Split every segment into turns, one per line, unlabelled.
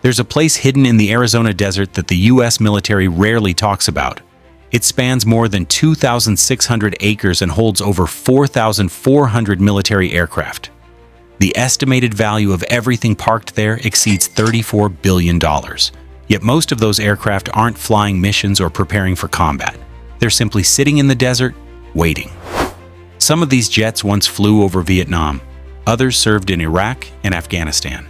There's a place hidden in the Arizona desert that the U.S. military rarely talks about. It spans more than 2,600 acres and holds over 4,400 military aircraft. The estimated value of everything parked there exceeds $34 billion. Yet most of those aircraft aren't flying missions or preparing for combat. They're simply sitting in the desert, waiting. Some of these jets once flew over Vietnam. Others served in Iraq and Afghanistan.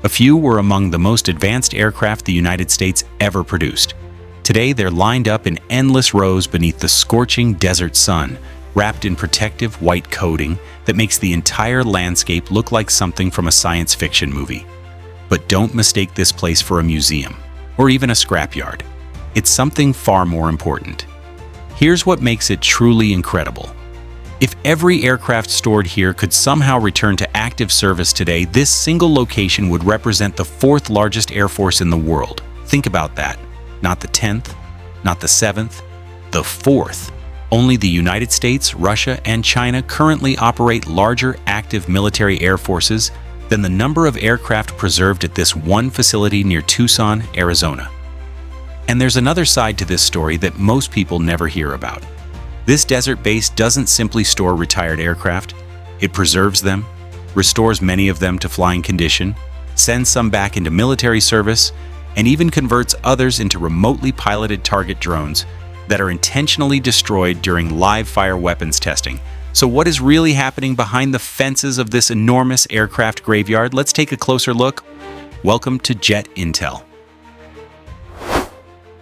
A few were among the most advanced aircraft the United States ever produced. Today, they're lined up in endless rows beneath the scorching desert sun, wrapped in protective white coating that makes the entire landscape look like something from a science fiction movie. But don't mistake this place for a museum, or even a scrapyard. It's something far more important. Here's what makes it truly incredible. If every aircraft stored here could somehow return to active service today, this single location would represent the fourth largest air force in the world. Think about that. Not the 10th, not the 7th, the 4th. Only the United States, Russia, and China currently operate larger active military air forces than the number of aircraft preserved at this one facility near Tucson, Arizona. And there's another side to this story that most people never hear about. This desert base doesn't simply store retired aircraft. It preserves them, restores many of them to flying condition, sends some back into military service, and even converts others into remotely piloted target drones that are intentionally destroyed during live-fire weapons testing. So what is really happening behind the fences of this enormous aircraft graveyard? Let's take a closer look. Welcome to Jet Intel.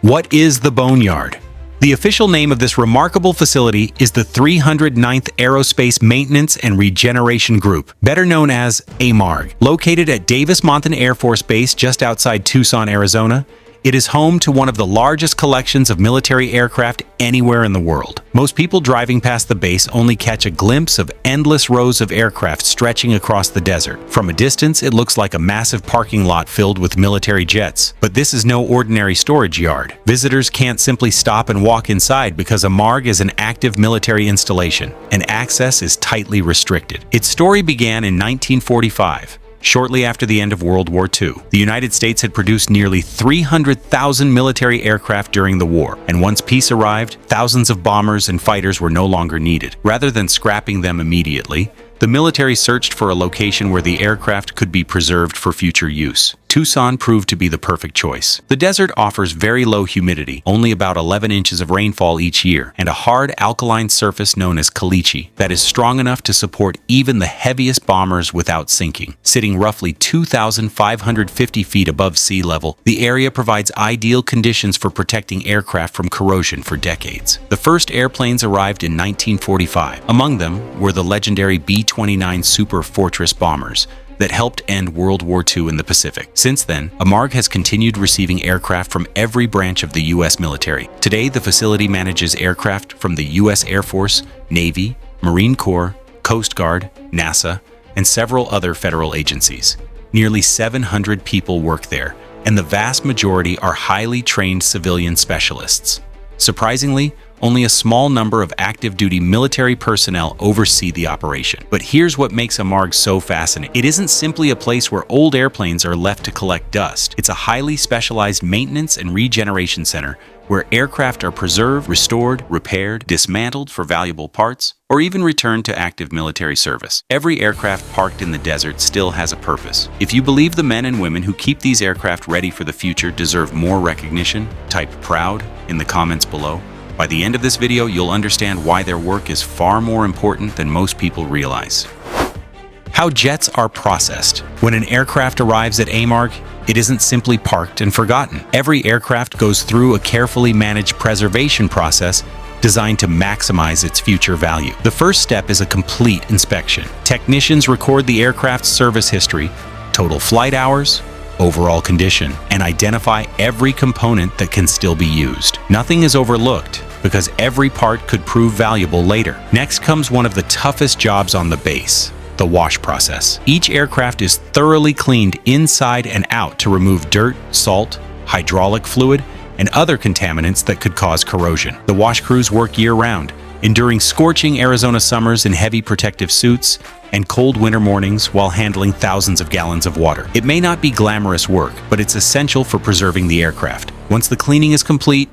What is the Boneyard? The official name of this remarkable facility is the 309th Aerospace Maintenance and Regeneration Group, better known as AMARG. Located at Davis-Monthan Air Force Base just outside Tucson, Arizona, it is home to one of the largest collections of military aircraft anywhere in the world. Most people driving past the base only catch a glimpse of endless rows of aircraft stretching across the desert. From a distance, it looks like a massive parking lot filled with military jets. But this is no ordinary storage yard. Visitors can't simply stop and walk inside because AMARG is an active military installation, and access is tightly restricted. Its story began in 1945. Shortly after the end of World War II, the United States had produced nearly 300,000 military aircraft during the war, and once peace arrived, thousands of bombers and fighters were no longer needed. Rather than scrapping them immediately, the military searched for a location where the aircraft could be preserved for future use. Tucson proved to be the perfect choice. The desert offers very low humidity, only about 11 inches of rainfall each year, and a hard alkaline surface known as caliche that is strong enough to support even the heaviest bombers without sinking. Sitting roughly 2,550 feet above sea level, the area provides ideal conditions for protecting aircraft from corrosion for decades. The first airplanes arrived in 1945. Among them were the legendary B-29 Super Fortress bombers that helped end World War II in the Pacific. Since then, AMARG has continued receiving aircraft from every branch of the U.S. military. Today, the facility manages aircraft from the U.S. Air Force, Navy, Marine Corps, Coast Guard, NASA, and several other federal agencies. Nearly 700 people work there, and the vast majority are highly trained civilian specialists. Surprisingly, only a small number of active-duty military personnel oversee the operation. But here's what makes AMARG so fascinating. It isn't simply a place where old airplanes are left to collect dust. It's a highly specialized maintenance and regeneration center where aircraft are preserved, restored, repaired, dismantled for valuable parts, or even returned to active military service. Every aircraft parked in the desert still has a purpose. If you believe the men and women who keep these aircraft ready for the future deserve more recognition, type proud in the comments below. By the end of this video, you'll understand why their work is far more important than most people realize. How jets are processed. When an aircraft arrives at AMARG, it isn't simply parked and forgotten. Every aircraft goes through a carefully managed preservation process designed to maximize its future value. The first step is a complete inspection. Technicians record the aircraft's service history, total flight hours, overall condition, and identify every component that can still be used. Nothing is overlooked because every part could prove valuable later. Next comes one of the toughest jobs on the base, the wash process. Each aircraft is thoroughly cleaned inside and out to remove dirt, salt, hydraulic fluid, and other contaminants that could cause corrosion. The wash crews work year-round, enduring scorching Arizona summers in heavy protective suits and cold winter mornings while handling thousands of gallons of water. It may not be glamorous work, but it's essential for preserving the aircraft. Once the cleaning is complete,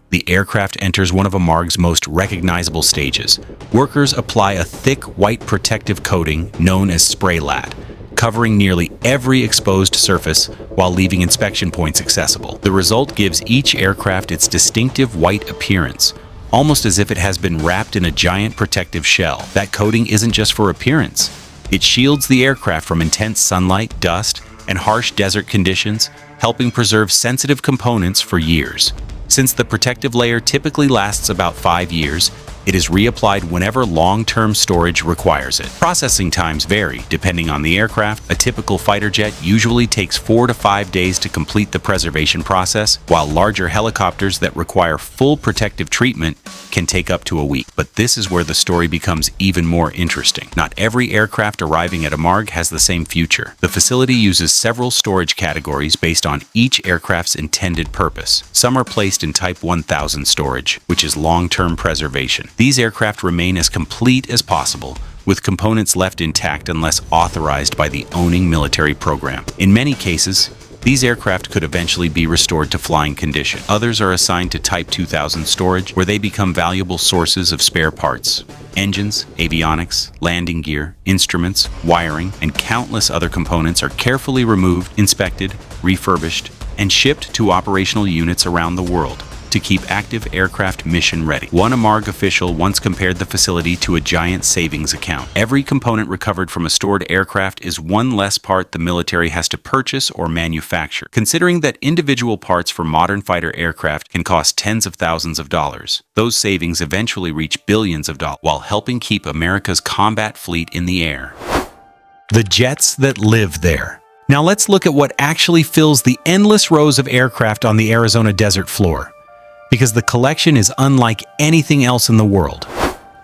the aircraft enters one of AMARG's most recognizable stages. Workers apply a thick white protective coating known as spray lat, covering nearly every exposed surface while leaving inspection points accessible. The result gives each aircraft its distinctive white appearance, almost as if it has been wrapped in a giant protective shell. That coating isn't just for appearance. It shields the aircraft from intense sunlight, dust, and harsh desert conditions, helping preserve sensitive components for years. Since the protective layer typically lasts about 5 years, it is reapplied whenever long-term storage requires it. Processing times vary depending on the aircraft. A typical fighter jet usually takes 4 to 5 days to complete the preservation process, while larger helicopters that require full protective treatment can take up to a week. But this is where the story becomes even more interesting. Not every aircraft arriving at AMARG has the same future. The facility uses several storage categories based on each aircraft's intended purpose. Some are placed in Type 1000 storage, which is long-term preservation. These aircraft remain as complete as possible, with components left intact unless authorized by the owning military program. In many cases, these aircraft could eventually be restored to flying condition. Others are assigned to Type 2000 storage, where they become valuable sources of spare parts. Engines, avionics, landing gear, instruments, wiring, and countless other components are carefully removed, inspected, refurbished, and shipped to operational units around the world to keep active aircraft mission ready. One AMARG official once compared the facility to a giant savings account. Every component recovered from a stored aircraft is one less part the military has to purchase or manufacture. Considering that individual parts for modern fighter aircraft can cost tens of thousands of dollars, those savings eventually reach billions of dollars while helping keep America's combat fleet in the air. The jets that live there. Now let's look at what actually fills the endless rows of aircraft on the Arizona desert floor, because the collection is unlike anything else in the world.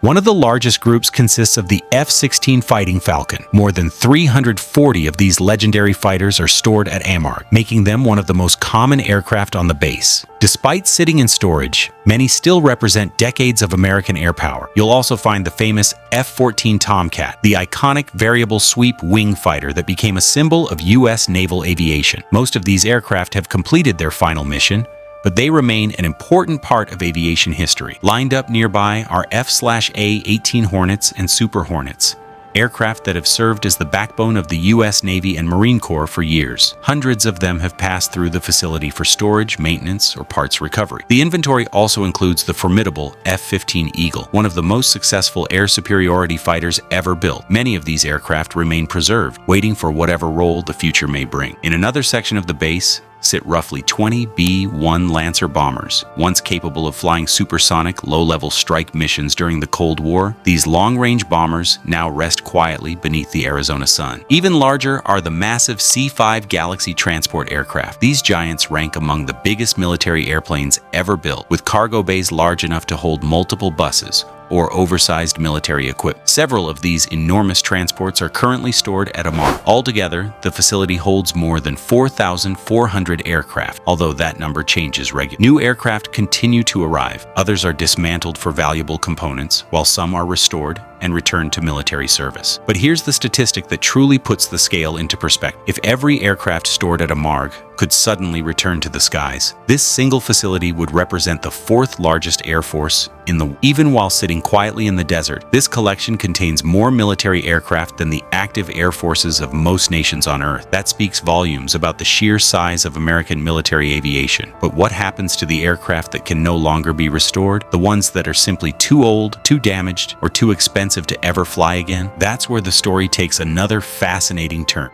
One of the largest groups consists of the F-16 Fighting Falcon. More than 340 of these legendary fighters are stored at AMARG, making them one of the most common aircraft on the base. Despite sitting in storage, many still represent decades of American air power. You'll also find the famous F-14 Tomcat, the iconic variable sweep wing fighter that became a symbol of U.S. naval aviation. Most of these aircraft have completed their final mission, but they remain an important part of aviation history. Lined up nearby are F/A-18 Hornets and Super Hornets, aircraft that have served as the backbone of the U.S. Navy and Marine Corps for years. Hundreds of them have passed through the facility for storage, maintenance, or parts recovery. The inventory also includes the formidable F-15 Eagle, one of the most successful air superiority fighters ever built. Many of these aircraft remain preserved, waiting for whatever role the future may bring. In another section of the base sit roughly 20 B-1 Lancer bombers. Once capable of flying supersonic, low-level strike missions during the Cold War, these long-range bombers now rest quietly beneath the Arizona sun. Even larger are the massive C-5 Galaxy transport aircraft. These giants rank among the biggest military airplanes ever built, with cargo bays large enough to hold multiple buses or oversized military equipment. Several of these enormous transports are currently stored at AMARG. Altogether, the facility holds more than 4,400 aircraft, although that number changes regularly. New aircraft continue to arrive. Others are dismantled for valuable components, while some are restored and returned to military service. But here's the statistic that truly puts the scale into perspective. If every aircraft stored at AMARG could suddenly return to the skies, this single facility would represent the fourth largest air force in the world. Even while sitting quietly in the desert, this collection contains more military aircraft than the active air forces of most nations on Earth. That speaks volumes about the sheer size of American military aviation. But what happens to the aircraft that can no longer be restored? The ones that are simply too old, too damaged, or too expensive to ever fly again? That's where the story takes another fascinating turn.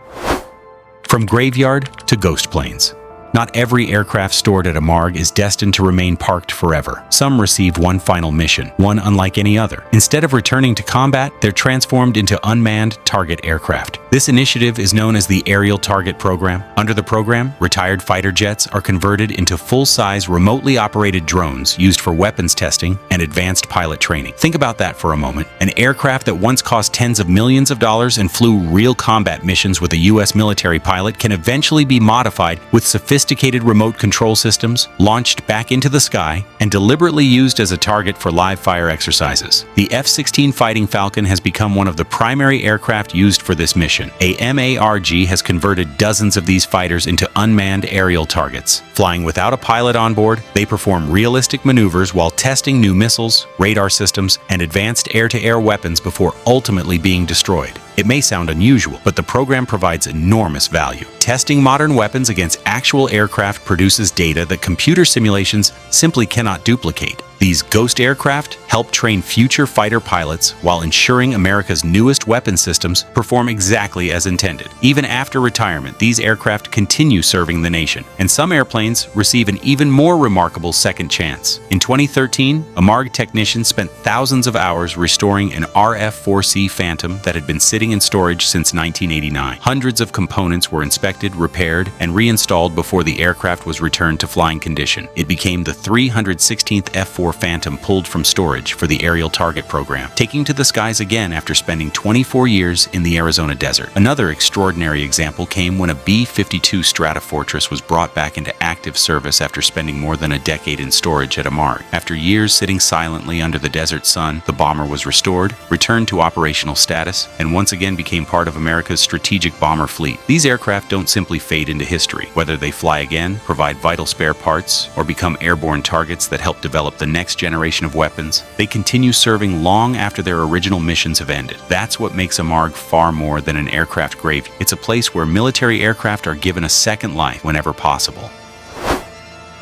From graveyard to ghost planes. Not every aircraft stored at AMARG is destined to remain parked forever. Some receive one final mission, one unlike any other. Instead of returning to combat, they're transformed into unmanned target aircraft, This initiative is known as the Aerial Target Program. Under the program, retired fighter jets are converted into full-size remotely operated drones used for weapons testing and advanced pilot training. Think about that for a moment. An aircraft that once cost tens of millions of dollars and flew real combat missions with a U.S. military pilot can eventually be modified with sophisticated remote control systems, launched back into the sky, and deliberately used as a target for live fire exercises. The F-16 Fighting Falcon has become one of the primary aircraft used for this mission. AMARG has converted dozens of these fighters into unmanned aerial targets. Flying without a pilot on board, they perform realistic maneuvers while testing new missiles, radar systems, and advanced air-to-air weapons before ultimately being destroyed. It may sound unusual, but the program provides enormous value. Testing modern weapons against actual aircraft produces data that computer simulations simply cannot duplicate. These ghost aircraft help train future fighter pilots while ensuring America's newest weapon systems perform exactly as intended. Even after retirement, these aircraft continue serving the nation, and some airplanes receive an even more remarkable second chance. In 2013, AMARG technicians spent thousands of hours restoring an RF-4C Phantom that had been sitting in storage since 1989. Hundreds of components were inspected, repaired, and reinstalled before the aircraft was returned to flying condition. It became the 316th F-4 Phantom pulled from storage for the Aerial Target Program, taking to the skies again after spending 24 years in the Arizona desert. Another extraordinary example came when a B-52 Stratofortress was brought back into active service after spending more than a decade in storage at AMARG. After years sitting silently under the desert sun, the bomber was restored, returned to operational status, and once again became part of America's strategic bomber fleet. These aircraft don't simply fade into history. Whether they fly again, provide vital spare parts, or become airborne targets that help develop the next generation of weapons, they continue serving long after their original missions have ended. That's what makes AMARG far more than an aircraft graveyard. It's a place where military aircraft are given a second life whenever possible.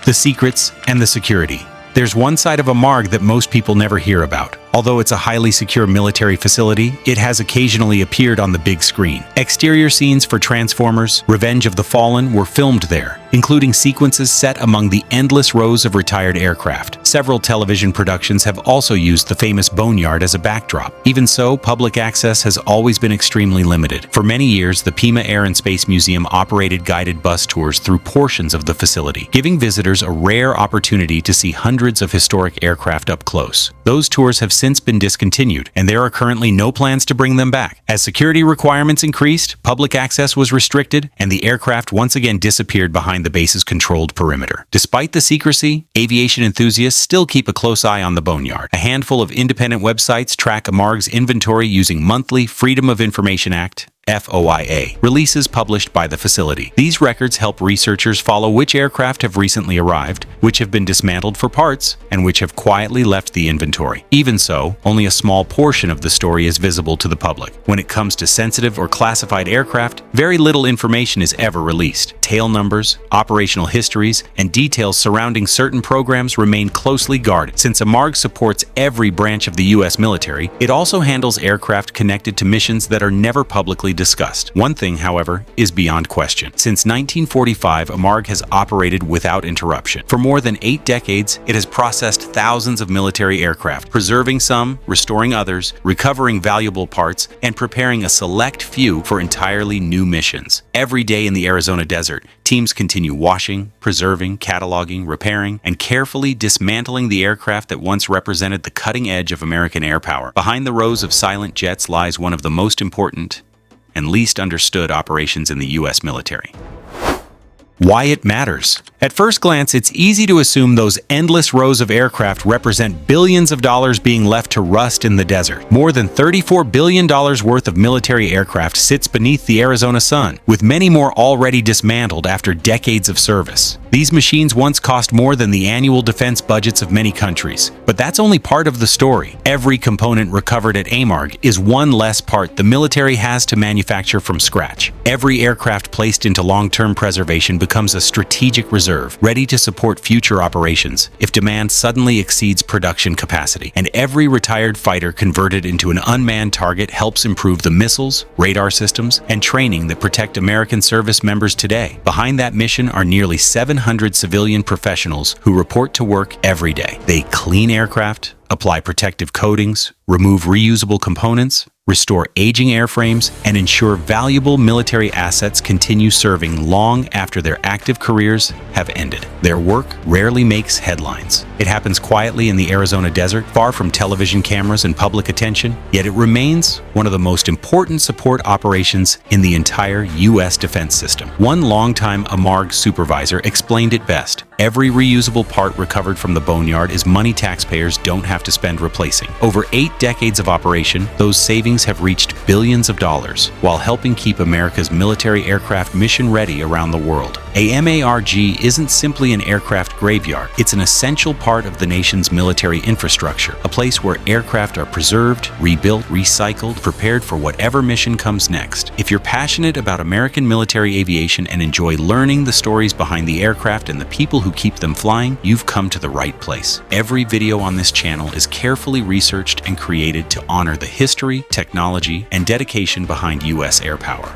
The secrets and the security. There's one side of AMARG that most people never hear about. Although it's a highly secure military facility, it has occasionally appeared on the big screen. Exterior scenes for Transformers: Revenge of the Fallen were filmed there, including sequences set among the endless rows of retired aircraft. Several television productions have also used the famous Boneyard as a backdrop. Even so, public access has always been extremely limited. For many years, the Pima Air and Space Museum operated guided bus tours through portions of the facility, giving visitors a rare opportunity to see hundreds of historic aircraft up close. Those tours have since been discontinued, and there are currently no plans to bring them back. As security requirements increased, public access was restricted, and the aircraft once again disappeared behind the base's controlled perimeter. Despite the secrecy, aviation enthusiasts still keep a close eye on the Boneyard. A handful of independent websites track AMARG's inventory using monthly Freedom of Information Act FOIA releases published by the facility. These records help researchers follow which aircraft have recently arrived, which have been dismantled for parts, and which have quietly left the inventory. Even so, only a small portion of the story is visible to the public. When it comes to sensitive or classified aircraft, very little information is ever released. Tail numbers, operational histories, and details surrounding certain programs remain closely guarded. Since AMARG supports every branch of the U.S. military, it also handles aircraft connected to missions that are never publicly discussed. One thing, however, is beyond question. Since 1945, AMARG has operated without interruption. For more than 8 decades, it has processed thousands of military aircraft, preserving some, restoring others, recovering valuable parts, and preparing a select few for entirely new missions. Every day in the Arizona desert, teams continue washing, preserving, cataloging, repairing, and carefully dismantling the aircraft that once represented the cutting edge of American air power. Behind the rows of silent jets lies one of the most important and least understood operations in the U.S. military. Why it matters. At first glance, it's easy to assume those endless rows of aircraft represent billions of dollars being left to rust in the desert. More than $34 billion worth of military aircraft sits beneath the Arizona sun, with many more already dismantled after decades of service. These machines once cost more than the annual defense budgets of many countries. But that's only part of the story. Every component recovered at AMARG is one less part the military has to manufacture from scratch. Every aircraft placed into long-term preservation becomes a strategic reserve, ready to support future operations if demand suddenly exceeds production capacity. And every retired fighter converted into an unmanned target helps improve the missiles, radar systems, and training that protect American service members today. Behind that mission are nearly 700 civilian professionals who report to work every day. They clean aircraft, apply protective coatings, remove reusable components, restore aging airframes, and ensure valuable military assets continue serving long after their active careers have ended. Their work rarely makes headlines. It happens quietly in the Arizona desert, far from television cameras and public attention, yet it remains one of the most important support operations in the entire U.S. defense system. One longtime AMARG supervisor explained it best. Every reusable part recovered from the Boneyard is money taxpayers don't have to spend replacing. Over 8 decades of operation, those savings have reached billions of dollars, while helping keep America's military aircraft mission-ready around the world. AMARG isn't simply an aircraft graveyard. It's an essential part of the nation's military infrastructure, a place where aircraft are preserved, rebuilt, recycled, prepared for whatever mission comes next. If you're passionate about American military aviation and enjoy learning the stories behind the aircraft and the people who keep them flying, you've come to the right place. Every video on this channel is carefully researched and created to honor the history, technology, and dedication behind U.S. air power.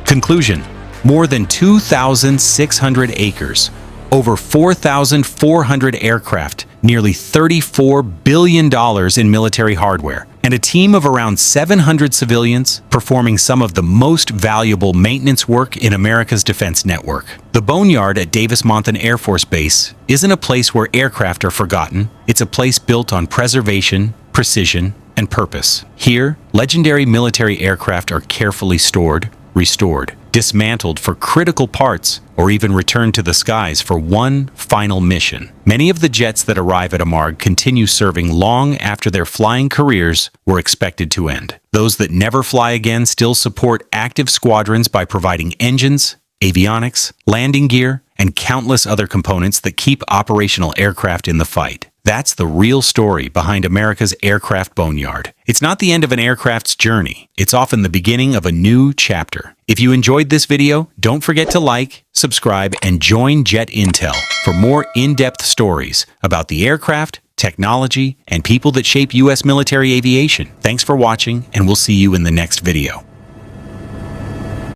Conclusion: more than 2,600 acres, over 4,400 aircraft, nearly $34 billion in military hardware, and a team of around 700 civilians performing some of the most valuable maintenance work in America's defense network. The Boneyard at Davis-Monthan Air Force Base isn't a place where aircraft are forgotten. It's a place built on preservation, precision, and purpose. Here, legendary military aircraft are carefully stored, restored, dismantled for critical parts, or even returned to the skies for one final mission. Many of the jets that arrive at AMARG continue serving long after their flying careers were expected to end. Those that never fly again still support active squadrons by providing engines, avionics, landing gear, and countless other components that keep operational aircraft in the fight. That's the real story behind America's aircraft Boneyard. It's not the end of an aircraft's journey. It's often the beginning of a new chapter. If you enjoyed this video, don't forget to like, subscribe, and join Jet Intel for more in-depth stories about the aircraft, technology, and people that shape U.S. military aviation. Thanks for watching, and we'll see you in the next video.